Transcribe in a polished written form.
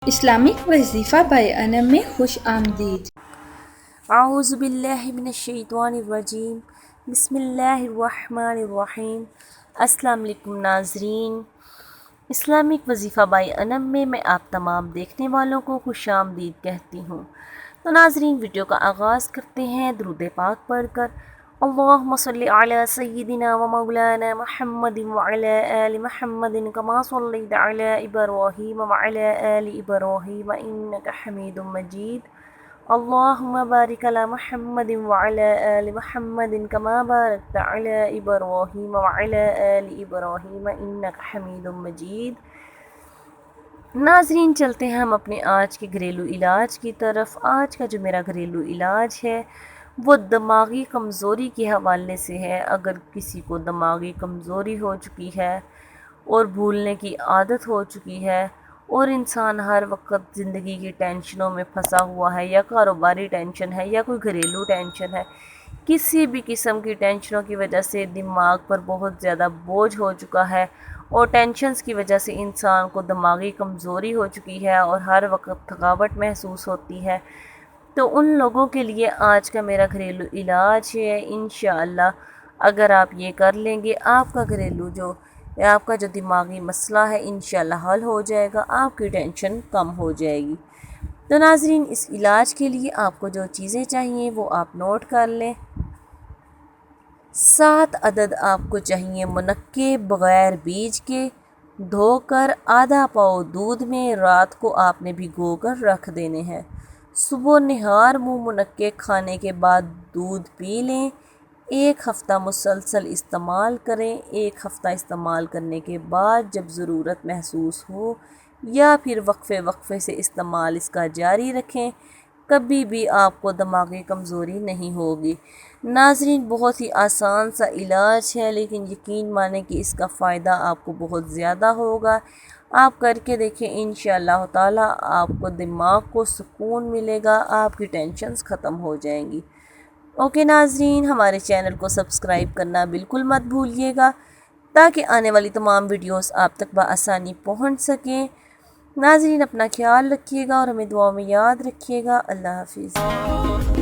Islamic وظیفہ by انم میں خوش آمدید۔ اعوذ باللہ من الشیطان الرجیم، بسم اللہ الرحمن الرحیم۔ السلام علیکم ناظرین، اسلامک وظیفہ بائی انم میں آپ تمام دیکھنے والوں کو خوش آمدید کہتی ہوں۔ تو ناظرین، ویڈیو کا آغاز کرتے ہیں درود پاک پڑھ کر۔ اللہم صلی علی سیدنا و مولانا محمد وعلی آل محمد کما صلیت علی ابراہیم وعلی آل ابراہیم انک حمید مجید۔ اللہم بارک علی محمد وعلی آل محمد کما بارکت علی ابراہیم وعلی آل ابراہیم انک حمید مجید۔ ناظرین، چلتے ہیں ہم اپنے آج کے گھریلو علاج کی طرف۔ آج کا جو میرا گھریلو علاج ہے وہ دماغی کمزوری کے حوالے سے ہے۔ اگر کسی کو دماغی کمزوری ہو چکی ہے اور بھولنے کی عادت ہو چکی ہے اور انسان ہر وقت زندگی کی ٹینشنوں میں پھنسا ہوا ہے، یا کاروباری ٹینشن ہے یا کوئی گھریلو ٹینشن ہے، کسی بھی قسم کی ٹینشنوں کی وجہ سے دماغ پر بہت زیادہ بوجھ ہو چکا ہے اور ٹینشنز کی وجہ سے انسان کو دماغی کمزوری ہو چکی ہے اور ہر وقت تھکاوٹ محسوس ہوتی ہے، تو ان لوگوں کے لیے آج کا میرا گھریلو علاج ہے۔ انشاءاللہ اگر آپ یہ کر لیں گے، آپ کا جو دماغی مسئلہ ہے انشاءاللہ حل ہو جائے گا، آپ کی ٹینشن کم ہو جائے گی۔ تو ناظرین، اس علاج کے لیے آپ کو جو چیزیں چاہیے وہ آپ نوٹ کر لیں۔ 7 عدد آپ کو چاہیے منقے بغیر بیج کے، دھو کر آدھا پاؤ دودھ میں رات کو آپ نے بھگو کر رکھ دینے ہیں۔ صبح نہار منہ منقے کھانے کے بعد دودھ پی لیں۔ 1 ہفتہ مسلسل استعمال کریں۔ 1 ہفتہ استعمال کرنے کے بعد جب ضرورت محسوس ہو یا پھر وقفے سے استعمال اس کا جاری رکھیں، کبھی بھی آپ کو دماغی کمزوری نہیں ہوگی۔ ناظرین، بہت ہی آسان سا علاج ہے، لیکن یقین مانیں کہ اس کا فائدہ آپ کو بہت زیادہ ہوگا۔ آپ کر کے دیکھیں، انشاءاللہ تعالی آپ کو دماغ کو سکون ملے گا، آپ کی ٹینشنز ختم ہو جائیں گی۔ اوکے ناظرین، ہمارے چینل کو سبسکرائب کرنا بالکل مت بھولیے گا تاکہ آنے والی تمام ویڈیوز آپ تک بآسانی پہنچ سکیں۔ ناظرین، اپنا خیال رکھیے گا اور ہمیں دعاؤں میں یاد رکھیے گا۔ اللہ حافظ۔